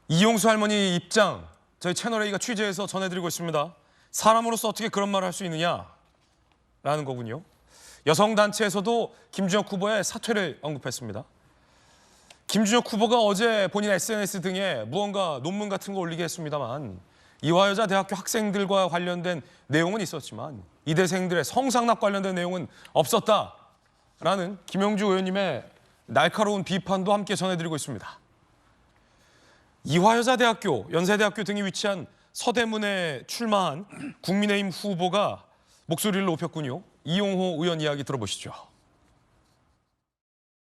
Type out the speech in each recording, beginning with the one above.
이용수 할머니 입장 저희 채널A가 취재해서 전해드리고 있습니다. 사람으로서 어떻게 그런 말을 할 수 있느냐라는 거군요. 여성단체에서도 김준혁 후보의 사퇴를 언급했습니다. 김준혁 후보가 어제 본인 SNS 등에 무언가 논문 같은 거 올리게 했습니다만 이화여자 대학교 학생들과 관련된 내용은 있었지만 이대생들의 성상납 관련된 내용은 없었다라는 김영주 의원님의 날카로운 비판도 함께 전해드리고 있습니다. 이화여자대학교, 연세대학교 등이 위치한 서대문에 출마한 국민의힘 후보가 목소리를 높였군요. 이용호 의원 이야기 들어보시죠.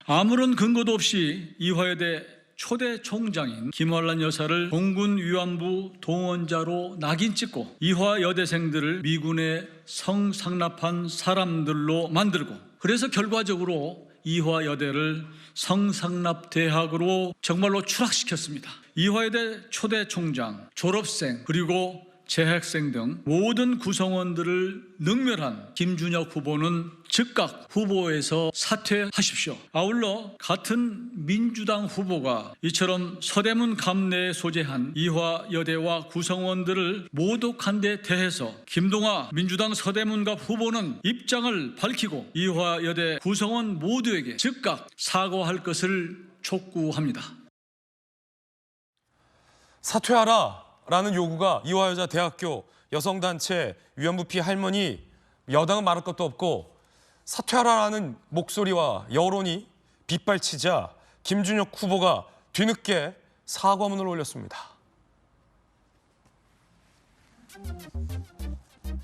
아무런 근거도 없이 이화여대 초대 총장인 김활란 여사를 공군 위안부 동원자로 낙인 찍고 이화여대생들을 미군에 성상납한 사람들로 만들고, 그래서 결과적으로 이화여대를 성상납 대학으로 정말로 추락시켰습니다. 이화여대 초대 총장, 졸업생, 그리고 재학생 등 모든 구성원들을 능멸한 김준혁 후보는 즉각 후보에서 사퇴하십시오. 아울러 같은 민주당 후보가 이처럼 서대문 감내에 소재한 이화여대와 구성원들을 모독한 데 대해서 김동아 민주당 서대문갑 후보는 입장을 밝히고 이화여대 구성원 모두에게 즉각 사과할 것을 촉구합니다. 사퇴하라라는 요구가 이화여자 대학교 여성단체 위안부 피해 할머니, 여당은 말할 것도 없고 사퇴하라라는 목소리와 여론이 빗발치자 김준혁 후보가 뒤늦게 사과문을 올렸습니다.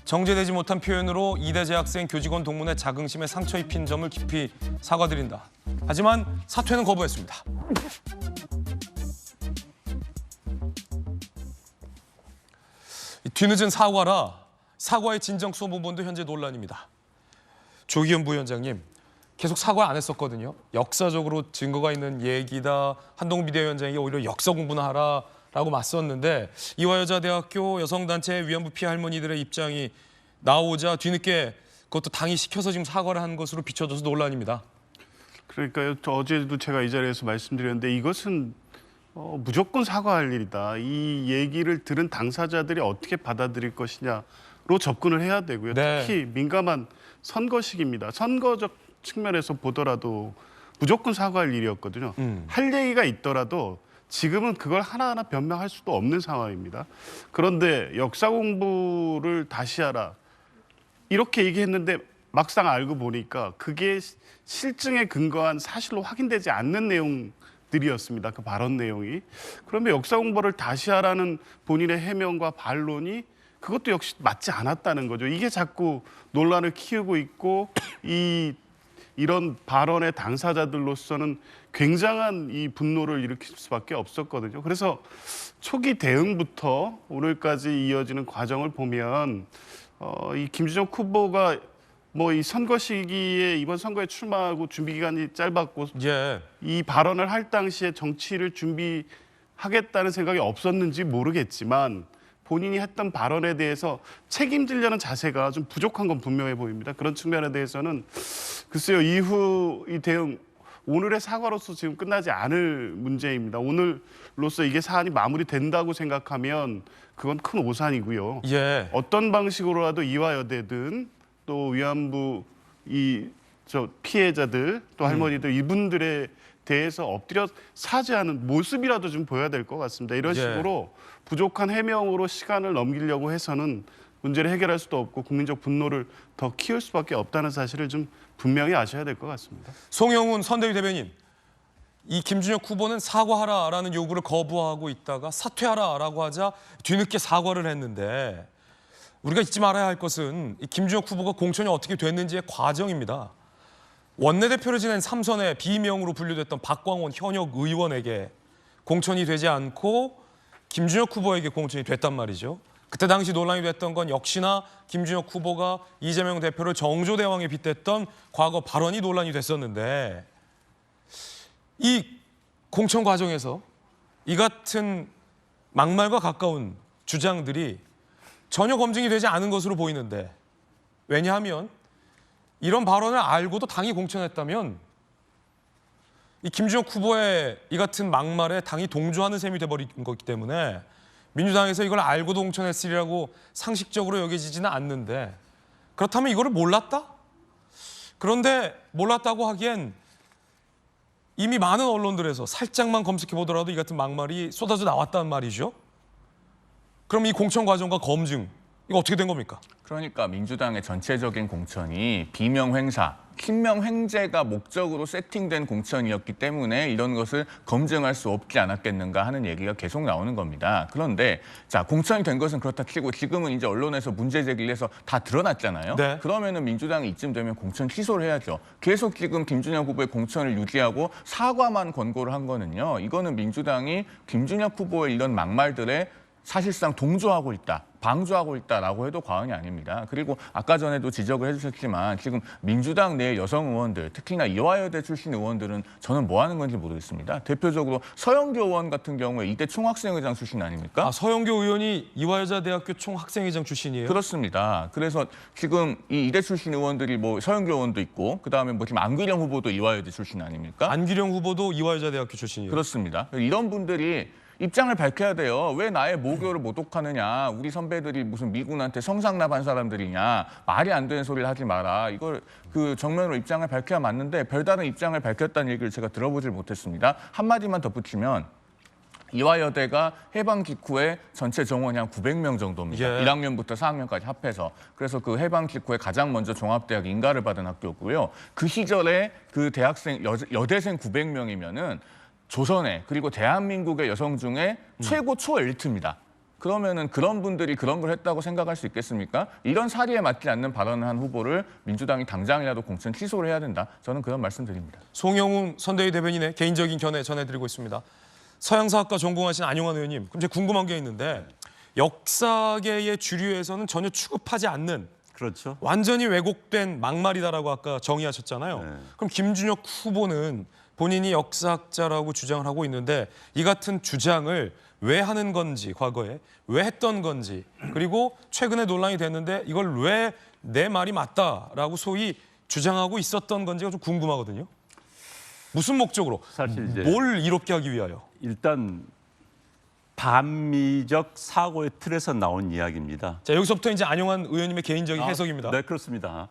정제되지 못한 표현으로 이대 재학생 교직원 동문회 자긍심에 상처 입힌 점을 깊이 사과드린다. 하지만 사퇴는 거부했습니다. 뒤늦은 사과라, 사과의 진정성 부분도 현재 논란입니다. 조기현 부위원장님, 계속 사과 안 했었거든요. 역사적으로 증거가 있는 얘기다. 한동훈 비대위원장이 오히려 역사 공부나 하라라고 맞섰는데 이화여자대학교 여성단체 위안부 피해 할머니들의 입장이 나오자 뒤늦게 그것도 당이 시켜서 지금 사과를 한 것으로 비춰져서 논란입니다. 그러니까요. 어제도 제가 이 자리에서 말씀드렸는데 이것은 무조건 사과할 일이다. 이 얘기를 들은 당사자들이 어떻게 받아들일 것이냐로 접근을 해야 되고요. 네. 특히 민감한 선거 시기입니다. 선거적 측면에서 보더라도 무조건 사과할 일이었거든요. 할 얘기가 있더라도 지금은 그걸 하나하나 변명할 수도 없는 상황입니다. 그런데 역사 공부를 다시 하라. 이렇게 얘기했는데 막상 알고 보니까 그게 실증에 근거한 사실로 확인되지 않는 내용들이었습니다. 그 발언 내용이. 그러면 역사 공부를 다시 하라는 본인의 해명과 반론이 그것도 역시 맞지 않았다는 거죠. 이게 자꾸 논란을 키우고 있고 이런 발언의 당사자들로서는 굉장한 이 분노를 일으킬 수밖에 없었거든요. 그래서 초기 대응부터 오늘까지 이어지는 과정을 보면 이 김준혁 후보가 뭐 이 선거 시기에 이번 선거에 출마하고 준비 기간이 짧았고 이 발언을 할 당시에 정치를 준비하겠다는 생각이 없었는지 모르겠지만 본인이 했던 발언에 대해서 책임지려는 자세가 좀 부족한 건 분명해 보입니다. 그런 측면에 대해서는 글쎄요, 이후 이 대응 오늘의 사과로서 지금 끝나지 않을 문제입니다. 오늘로서 이게 사안이 마무리된다고 생각하면 그건 큰 오산이고요. 어떤 방식으로라도 이화여대든 또 위안부 피해자들 또 할머니들 이분들에 대해서 엎드려 사죄하는 모습이라도 좀 보여야 될 것 같습니다. 이런 식으로 부족한 해명으로 시간을 넘기려고 해서는 문제를 해결할 수도 없고 국민적 분노를 더 키울 수밖에 없다는 사실을 좀 분명히 아셔야 될 것 같습니다. 송영훈 선대위 대변인, 이 김준혁 후보는 사과하라라는 요구를 거부하고 있다가 사퇴하라라고 하자 뒤늦게 사과를 했는데 우리가 잊지 말아야 할 것은 이 김준혁 후보가 공천이 어떻게 됐는지의 과정입니다. 원내대표를 지낸 3선의 비명으로 분류됐던 박광원 현역 의원에게 공천이 되지 않고 김준혁 후보에게 공천이 됐단 말이죠. 그때 당시 논란이 됐던 건 역시나 김준혁 후보가 이재명 대표를 정조대왕에 빗댔던 과거 발언이 논란이 됐었는데 이 공천 과정에서 이 같은 막말과 가까운 주장들이 전혀 검증이 되지 않은 것으로 보이는데, 왜냐하면 이런 발언을 알고도 당이 공천했다면 이 김준혁 후보의 이 같은 막말에 당이 동조하는 셈이 돼버린 거기 때문에 민주당에서 이걸 알고도 공천했으리라고 상식적으로 여겨지지는 않는데, 그렇다면 이거를 몰랐다? 그런데 몰랐다고 하기엔 이미 많은 언론들에서 살짝만 검색해 보더라도 이 같은 막말이 쏟아져 나왔단 말이죠. 그럼 이 공천 과정과 검증, 이거 어떻게 된 겁니까? 그러니까 민주당의 전체적인 공천이 비명횡사, 친명횡재가 목적으로 세팅된 공천이었기 때문에 이런 것을 검증할 수 없지 않았겠는가 하는 얘기가 계속 나오는 겁니다. 그런데 자, 공천이 된 것은 그렇다 치고 지금은 이제 언론에서 문제 제기를 해서 다 드러났잖아요. 네. 그러면은 민주당이 이쯤 되면 공천 취소를 해야죠. 계속 지금 김준혁 후보의 공천을 유지하고 사과만 권고를 한 거는요. 이거는 민주당이 김준혁 후보의 이런 막말들에 사실상 동조하고 있다, 방조하고 있다라고 해도 과언이 아닙니다. 그리고 아까 전에도 지적을 해주셨지만 지금 민주당 내 여성 의원들, 특히나 이화여대 출신 의원들은 저는 뭐 하는 건지 모르겠습니다. 대표적으로 서영교 의원 같은 경우에 이대 총학생회장 출신 아닙니까? 아, 서영교 의원이 이화여자대학교 총학생회장 출신이에요? 그렇습니다. 그래서 지금 이 이대 출신 의원들이 뭐 서영교 의원도 있고 그다음에 뭐 지금 안규령 후보도 이화여대 출신 아닙니까? 안규령 후보도 이화여자대학교 출신이에요. 그렇습니다. 이런 분들이 입장을 밝혀야 돼요. 왜 나의 모교를 모독하느냐. 우리 선배들이 무슨 미군한테 성상납한 사람들이냐. 말이 안 되는 소리를 하지 마라. 이걸 그 정면으로 입장을 밝혀야 맞는데 별다른 입장을 밝혔다는 얘기를 제가 들어보질 못했습니다. 한마디만 덧붙이면 이화여대가 해방 직후에 전체 정원이 한 900명 정도입니다. 예. 1학년부터 4학년까지 합해서. 그래서 그 해방 직후에 가장 먼저 종합대학 인가를 받은 학교고요. 그 시절에 그 대학생, 여대생 900명이면은 조선의 그리고 대한민국의 여성 중에 최고 초엘리트입니다. 그러면은 그런 분들이 그런 걸 했다고 생각할 수 있겠습니까? 이런 사리에 맞지 않는 발언을 한 후보를 민주당이 당장이라도 공천 취소를 해야 된다. 저는 그런 말씀드립니다. 송영웅 선대위 대변인의 개인적인 견해 전해드리고 있습니다. 서양사학과 전공하신 안용환 의원님, 그럼 제가 궁금한 게 있는데 역사계의 주류에서는 전혀 취급하지 않는 그렇죠. 완전히 왜곡된 막말이다라고 아까 정의하셨잖아요. 네. 그럼 김준혁 후보는 본인이 역사학자라고 주장을 하고 있는데 이 같은 주장을 왜 하는 건지, 과거에 왜 했던 건지, 그리고 최근에 논란이 됐는데 이걸 왜 내 말이 맞다라고 소위 주장하고 있었던 건지가 좀 궁금하거든요. 무슨 목적으로, 사실 이제 뭘 이롭게 하기 위하여? 일단 반미적 사고의 틀에서 나온 이야기입니다. 자, 여기서부터 이제 안용환 의원님의 개인적인 해석입니다. 네, 그렇습니다.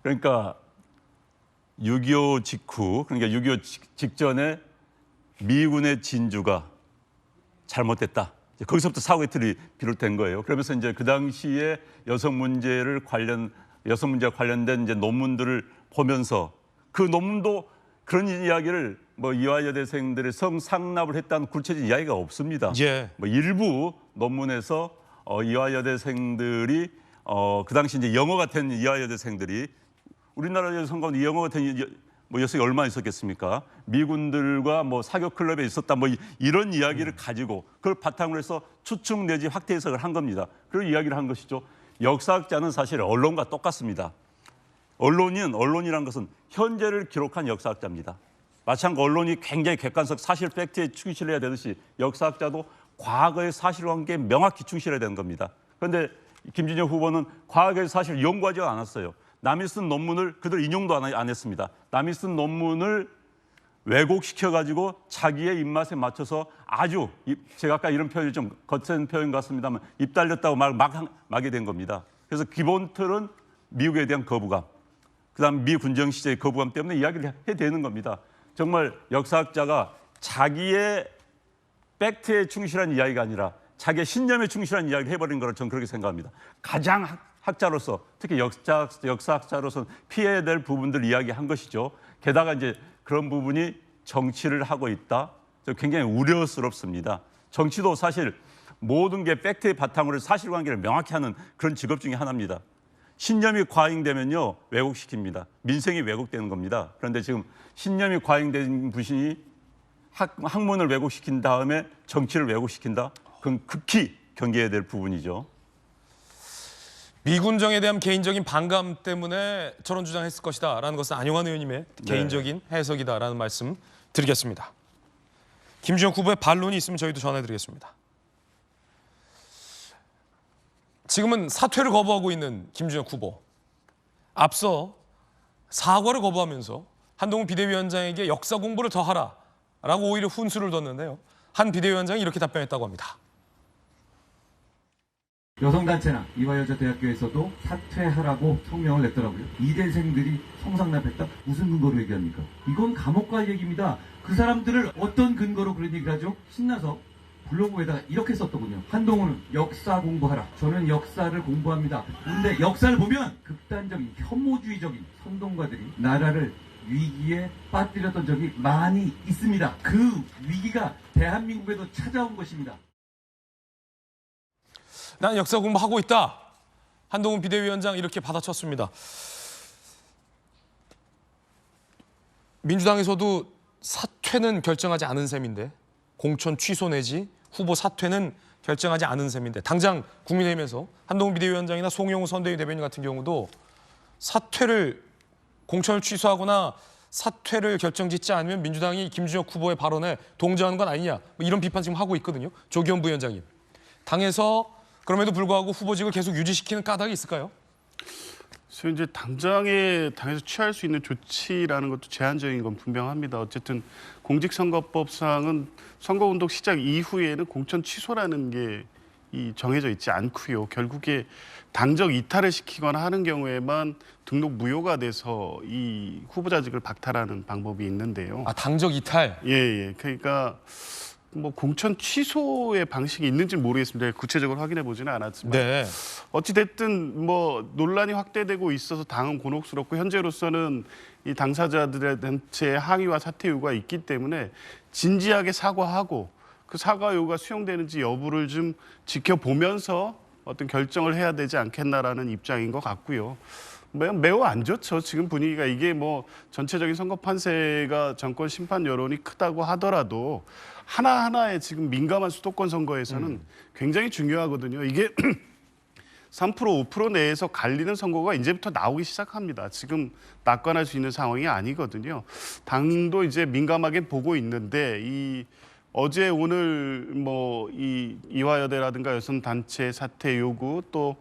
그러니까 6.25 직후, 그러니까 6.25 직전에 미군의 진주가 잘못됐다. 이제 거기서부터 사고의 틀이 비롯된 거예요. 그러면서 이제 그 당시에 여성 문제와 관련된 이제 논문들을 보면서 그 논문도 그런 이야기를 뭐 이화여대생들의 성상납을 했다는 구체적인 이야기가 없습니다. 예. 뭐 일부 논문에서 이화여대생들이 그 당시 이제 영어 같은 이화여대생들이 우리나라 여성 가운데 영어 같은 뭐 여성이 얼마나 있었겠습니까? 미군들과 뭐 사격 클럽에 있었다 뭐 이런 이야기를 가지고 그걸 바탕으로 해서 추측 내지 확대 해석을 한 겁니다. 그런 이야기를 한 것이죠. 역사학자는 사실 언론과 똑같습니다. 언론이란 것은 현재를 기록한 역사학자입니다. 마찬가지로 언론이 굉장히 객관적 사실 팩트에 충실해야 되듯이 역사학자도 과거의 사실관계에 명확히 충실해야 되는 겁니다. 그런데 김준혁 후보는 과거의 사실을 연구하지 않았어요. 남이 쓴 논문을 그대로 인용도 안 했습니다. 남이 쓴 논문을 왜곡시켜가지고 자기의 입맛에 맞춰서 아주 제가 아까 이런 표현이 좀 거센 표현 같습니다만 입 달렸다고 막이 된 겁니다. 그래서 기본 틀은 미국에 대한 거부감, 그다음 미 군정 시제의 거부감 때문에 이야기를 해야 되는 겁니다. 정말 역사학자가 자기의 팩트에 충실한 이야기가 아니라 자기의 신념에 충실한 이야기를 해버린 거를 저는 그렇게 생각합니다. 가장 학자로서 특히 역사학자로서는 피해야 될 부분들 이야기한 것이죠. 게다가 이제 그런 부분이 정치를 하고 있다. 굉장히 우려스럽습니다. 정치도 사실 모든 게 팩트의 바탕으로 사실관계를 명확히 하는 그런 직업 중에 하나입니다. 신념이 과잉되면요 왜곡시킵니다. 민생이 왜곡되는 겁니다. 그런데 지금 신념이 과잉된 분이 학문을 왜곡시킨 다음에 정치를 왜곡시킨다. 그건 극히 경계해야 될 부분이죠. 미군정에 대한 개인적인 반감 때문에 저런 주장했을 것이다라는 것은 안용환 의원님의 개인적인 해석이다라는 말씀 드리겠습니다. 김준혁 후보의 반론이 있으면 저희도 전해드리겠습니다. 지금은 사퇴를 거부하고 있는 김준혁 후보. 앞서 사과를 거부하면서 한동훈 비대위원장에게 역사 공부를 더 하라라고 오히려 훈수를 뒀는데요. 한 비대위원장이 이렇게 답변했다고 합니다. 여성단체나 이화여자대학교에서도 사퇴하라고 성명을 냈더라고요. 이대생들이 성상납했다? 무슨 근거로 얘기합니까? 이건 감옥 갈 얘기입니다. 그 사람들을 어떤 근거로 그런 얘기를 하죠? 신나서 블로그에다가 이렇게 썼더군요. 한동훈은 역사 공부하라. 저는 역사를 공부합니다. 근데 역사를 보면 극단적인 혐오주의적인 선동가들이 나라를 위기에 빠뜨렸던 적이 많이 있습니다. 그 위기가 대한민국에도 찾아온 것입니다. 난 역사 공부하고 있다. 한동훈 비대위원장 이렇게 받아쳤습니다. 민주당에서도 사퇴는 결정하지 않은 셈인데, 공천 취소 내지 후보 사퇴는 결정하지 않은 셈인데, 당장 국민의힘에서 한동훈 비대위원장이나 송영우 선대위 대변인 같은 경우도 공천을 취소하거나 사퇴를 결정짓지 않으면 민주당이 김준혁 후보의 발언에 동조하는 건 아니냐, 뭐 이런 비판 지금 하고 있거든요. 조기현 부위원장님. 당에서 그럼에도 불구하고 후보직을 계속 유지시키는 까닭이 있을까요? 그래서 이제 당에서 취할 수 있는 조치라는 것도 제한적인 건 분명합니다. 어쨌든 공직선거법상은 선거운동 시작 이후에는 공천 취소라는 게 정해져 있지 않고요. 결국에 당적 이탈을 시키거나 하는 경우에만 등록 무효가 돼서 이 후보자직을 박탈하는 방법이 있는데요. 아, 당적 이탈. 예. 그러니까 뭐 공천 취소의 방식이 있는지는 모르겠습니다. 구체적으로 확인해 보지는 않았지만 네. 어찌 됐든 뭐 논란이 확대되고 있어서 당은 곤혹스럽고 현재로서는 이 당사자들의 단체의 항의와 사퇴 요구가 있기 때문에 진지하게 사과하고 그 사과 요구가 수용되는지 여부를 좀 지켜보면서 어떤 결정을 해야 되지 않겠나라는 입장인 것 같고요. 매우 안 좋죠. 지금 분위기가 이게 뭐 전체적인 선거 판세가 정권 심판 여론이 크다고 하더라도 하나하나의 지금 민감한 수도권 선거에서는 굉장히 중요하거든요. 이게 3% 5% 내에서 갈리는 선거가 이제부터 나오기 시작합니다. 지금 낙관할 수 있는 상황이 아니거든요. 당도 이제 민감하게 보고 있는데 어제 오늘 뭐 이화여대라든가 여성단체 사퇴 요구 또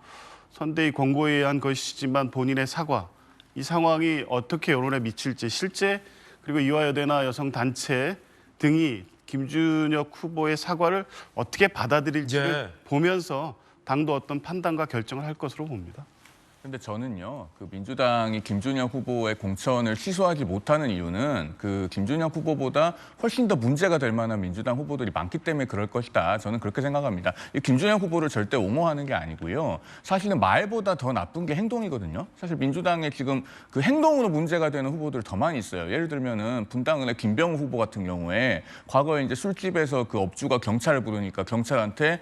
선대위 권고에 의한 것이지만 본인의 사과, 이 상황이 어떻게 여론에 미칠지 실제 그리고 이화여대나 여성단체 등이 김준혁 후보의 사과를 어떻게 받아들일지를 보면서 당도 어떤 판단과 결정을 할 것으로 봅니다. 근데 저는요, 그 민주당이 김준혁 후보의 공천을 취소하지 못하는 이유는 그 김준혁 후보보다 훨씬 더 문제가 될 만한 민주당 후보들이 많기 때문에 그럴 것이다. 저는 그렇게 생각합니다. 이 김준혁 후보를 절대 옹호하는 게 아니고요. 사실은 말보다 더 나쁜 게 행동이거든요. 사실 민주당에 지금 그 행동으로 문제가 되는 후보들 더 많이 있어요. 예를 들면은 분당은의 김병우 후보 같은 경우에 과거에 이제 술집에서 그 업주가 경찰을 부르니까 경찰한테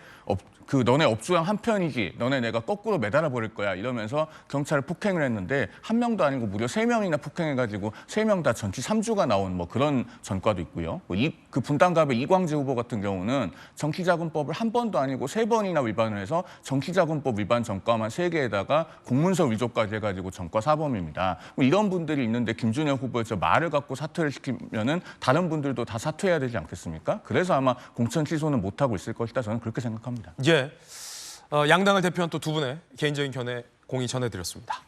너네 업주랑 한편이지, 너네 내가 거꾸로 매달아 버릴 거야 이러면서 경찰을 폭행을 했는데 한 명도 아니고 무려 3명이나 폭행해가지고 3명 다 전치 3주가 나온 뭐 그런 전과도 있고요. 그 분당갑의 이광재 후보 같은 경우는 정치자금법을 한 번도 아니고 3번이나 위반을 해서 정치자금법 위반 전과만 3개에다가 공문서 위조까지 해가지고 전과 4범입니다. 이런 분들이 있는데 김준혁 후보의 저 말을 갖고 사퇴를 시키면은 다른 분들도 다 사퇴해야 되지 않겠습니까? 그래서 아마 공천 취소는 못하고 있을 것이다. 저는 그렇게 생각합니다. 양당을 대표한 또 두 분의 개인적인 견해 공의 전해드렸습니다.